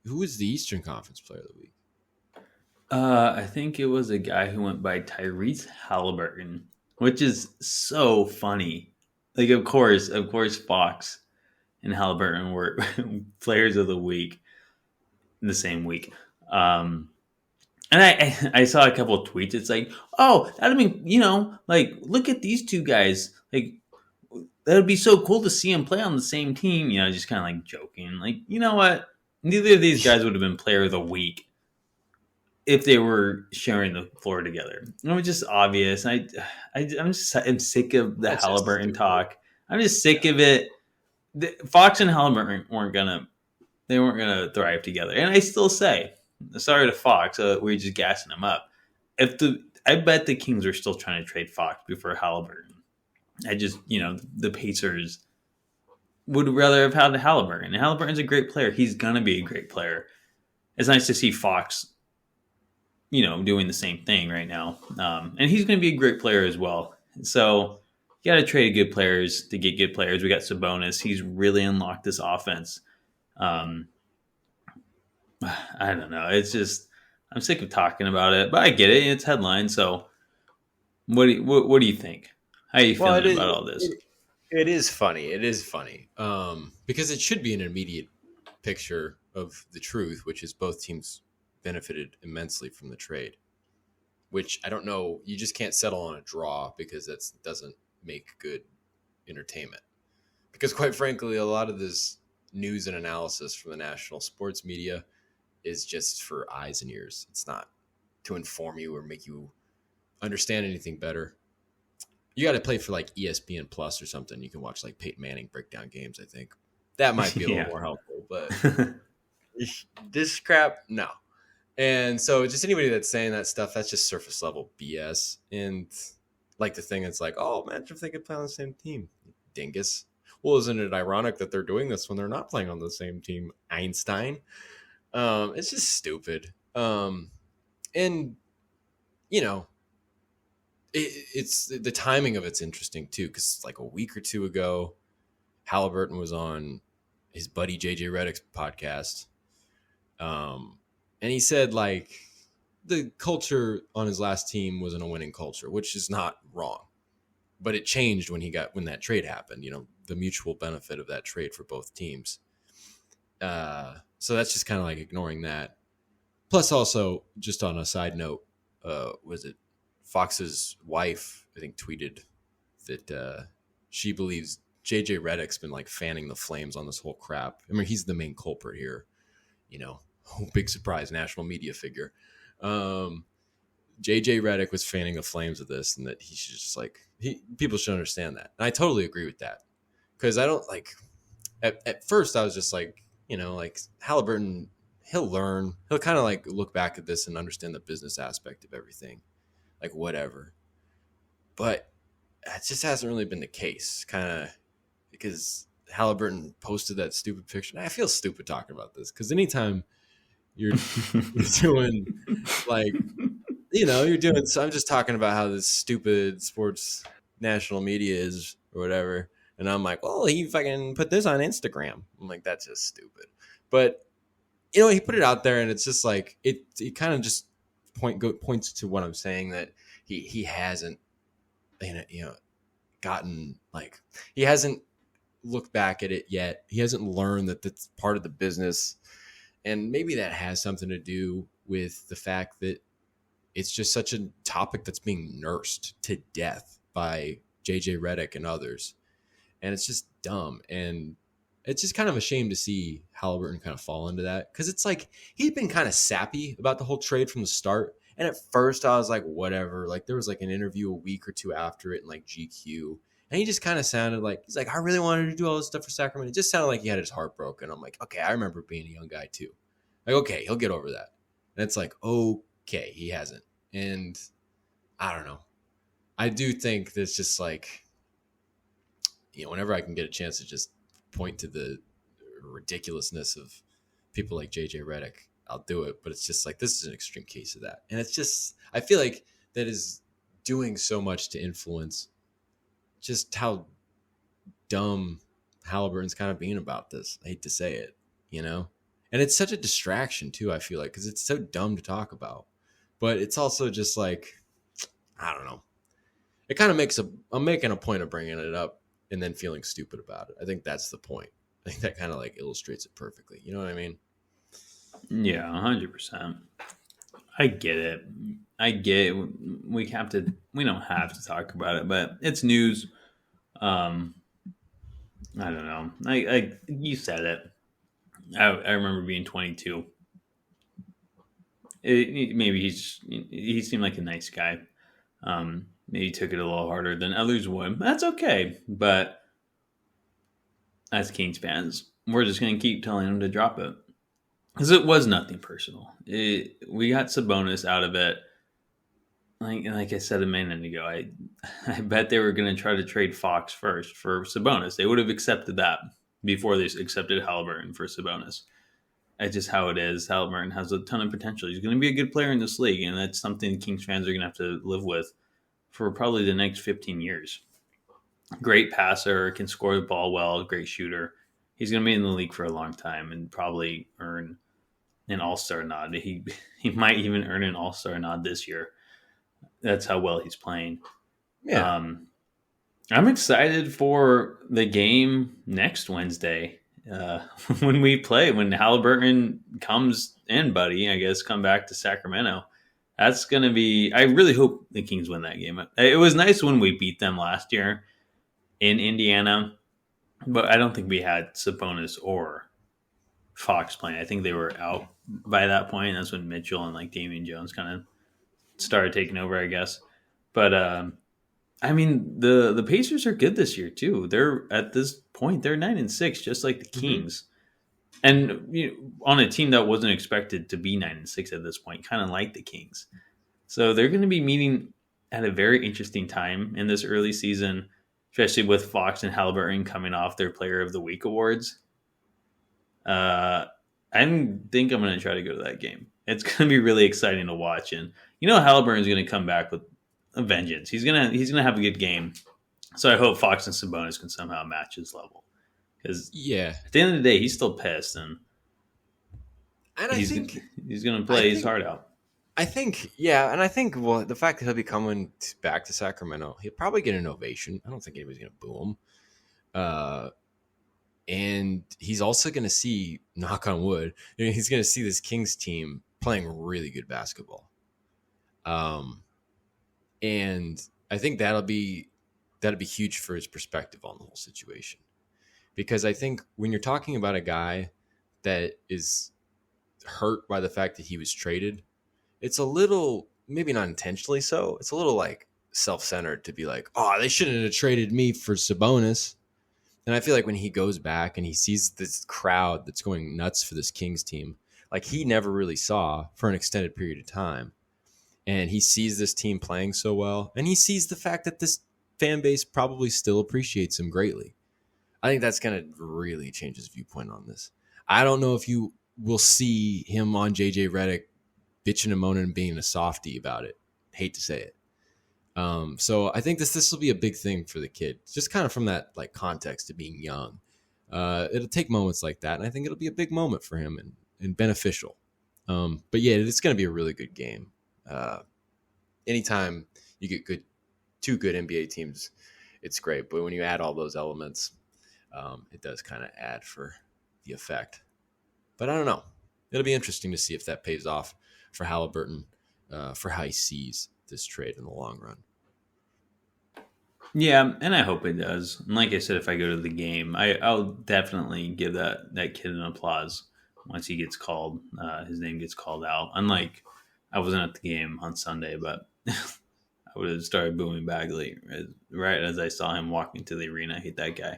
Who was the Eastern Conference Player of the Week? I think it was a guy who went by Tyrese Haliburton, which is so funny. Like, of course, Fox and Haliburton were players of the week in the same week. Um, and I saw a couple of tweets. It's like, oh, that'd be, like, look at these two guys. Like, that would be so cool to see them play on the same team. Just kind of like joking. Like, you know what? Neither of these guys would have been player of the week if they were sharing the floor together. It was just obvious. I'm sick of the That's just Halliburton stupid. talk. I'm just sick Yeah. of it. Fox and Halliburton weren't gonna thrive together. And I still say, sorry to Fox, we're just gassing him up. I bet the Kings are still trying to trade Fox before Halliburton. The Pacers would rather have had the Halliburton. And Halliburton's a great player. He's gonna be a great player. It's nice to see Fox doing the same thing right now. And he's going to be a great player as well. So you got to trade good players to get good players. We got Sabonis. He's really unlocked this offense. Um, I don't know. It's just I'm sick of talking about it, but I get it. It's headline. So what do you think? How are you Well, feeling about all this? it is funny. It is funny. Because it should be an immediate picture of the truth, which is both teams benefited immensely from the trade. Which I don't know. You just can't settle on a draw because that doesn't make good entertainment. Because quite frankly, a lot of this news and analysis from the national sports media is just for eyes and ears. It's not to inform you or make you understand anything better. You got to play for like ESPN Plus or something. You can watch like Peyton Manning break down games. I think that might be a little Yeah. more helpful. But this crap, no. And so, just anybody that's saying that stuff, that's just surface level BS. And like the thing that's like, oh, imagine if they could play on the same team, dingus. Well, isn't it ironic that they're doing this when they're not playing on the same team, Einstein? It's just stupid. And you know, it's the timing of it's interesting too, because like a week or two ago, Haliburton was on his buddy JJ Redick's podcast, and he said like the culture on his last team wasn't a winning culture, which is not wrong, but it changed when that trade happened. The mutual benefit of that trade for both teams. So that's just kind of like ignoring that. Plus, also, just on a side note, was it Fox's wife? I think tweeted that she believes JJ Redick's been like fanning the flames on this whole crap. I mean, he's the main culprit here. Big surprise, national media figure. JJ Redick was fanning the flames of this, and that he should just people should understand that. And I totally agree with that, because I don't like. At first, I was just like, like Haliburton, he'll learn. He'll kind of like look back at this and understand the business aspect of everything, like whatever. But it just hasn't really been the case, kind of, because Haliburton posted that stupid picture. And I feel stupid talking about this because anytime you're doing like, you're doing. So I'm just talking about how this stupid sports national media is or whatever. And I'm like, well, he fucking put this on Instagram. I'm like, that's just stupid. But he put it out there, and it's just like it kind of just points to what I'm saying, that he hasn't gotten like he hasn't looked back at it yet. He hasn't learned that that's part of the business, and maybe that has something to do with the fact that it's just such a topic that's being nursed to death by JJ Redick and others, and it's just dumb. And it's just kind of a shame to see Haliburton kind of fall into that, because it's like he'd been kind of sappy about the whole trade from the start. And at first I was like, whatever. Like there was like an interview a week or two after it in like GQ. And he just kind of sounded like, he's like, I really wanted to do all this stuff for Sacramento. It just sounded like he had his heart broken. I'm like, okay, I remember being a young guy too. Like, okay, he'll get over that. And it's like, okay, he hasn't. And I don't know. I do think that's just like, whenever I can get a chance to just point to the ridiculousness of people like JJ Redick, I'll do it. But it's just like, this is an extreme case of that. And it's just, I feel like that is doing so much to influence just how dumb Haliburton's kind of being about this. I hate to say it, And it's such a distraction too, I feel like, because it's so dumb to talk about. But it's also just like, I don't know. It kind of makes I'm making a point of bringing it up and then feeling stupid about it. I think that's the point. I think that kind of like illustrates it perfectly. You know what I mean? Yeah, 100%. I get it. I get it. We don't have to talk about it, but it's news. Um, I don't know. You said it. I remember being 22. Maybe he seemed like a nice guy. Maybe he took it a little harder than others would. That's okay. But as Kings fans, we're just going to keep telling him to drop it because it was nothing personal. We got Sabonis out of it. Like I said a minute ago, I bet they were going to try to trade Fox first for Sabonis. They would have accepted that before they accepted Haliburton for Sabonis. That's just how it is. Haliburton has a ton of potential. He's going to be a good player in this league, and that's something Kings fans are going to have to live with for probably the next 15 years. Great passer, can score the ball well, great shooter. He's going to be in the league for a long time and probably earn an All-Star nod. He might even earn an All-Star nod this year. That's how well he's playing. Yeah. I'm excited for the game next Wednesday when we play. When Haliburton comes in, buddy, I guess come back to Sacramento. That's going to be. I really hope the Kings win that game. It was nice when we beat them last year in Indiana, but I don't think we had Sabonis or Fox playing. I think they were out by that point. That's when Mitchell and like Damian Jones kind of started taking over, I guess. But I mean, the Pacers are good this year too. They're at this point they're 9-6, just like the Kings, and on a team that wasn't expected to be 9-6 at this point, kind of like the Kings. So they're going to be meeting at a very interesting time in this early season, especially with Fox and Haliburton coming off their Player of the Week awards. I think I'm going to try to go to that game. It's going to be really exciting to watch, and Haliburton's going to come back with a vengeance. He's gonna have a good game. So I hope Fox and Sabonis can somehow match his level. Because Yeah. at the end of the day, he's still pissed, and he's going to play his heart out. I think, yeah, and I think, well, the fact that he'll be coming back to Sacramento, he'll probably get an ovation. I don't think anybody's going to boo him. And he's also going to see, knock on wood, he's going to see this Kings team playing really good basketball. And I think that'll be huge for his perspective on the whole situation. Because I think when you're talking about a guy that is hurt by the fact that he was traded, it's a little, maybe not intentionally so, it's a little like self-centered to be like, oh, they shouldn't have traded me for Sabonis. And I feel like when he goes back and he sees this crowd that's going nuts for this Kings team, like he never really saw for an extended period of time. And he sees this team playing so well, and he sees the fact that this fan base probably still appreciates him greatly. I think that's going to really change his viewpoint on this. I don't know if you will see him on JJ Redick bitching and moaning and being a softie about it. Hate to say it. So I think this will be a big thing for the kid, just kind of from that like context of being young. It'll take moments like that, and I think it'll be a big moment for him and beneficial. But yeah, it's going to be a really good game. Anytime you get two good NBA teams, it's great. But when you add all those elements, it does kind of add for the effect. But I don't know. It'll be interesting to see if that pays off for Haliburton, for how he sees this trade in the long run. Yeah, and I hope it does. And like I said, if I go to the game, I'll definitely give that kid an applause once he gets called. His name gets called out. Unlike, I wasn't at the game on Sunday, but I would have started booing Bagley right as I saw him walking to the arena. I hate that guy.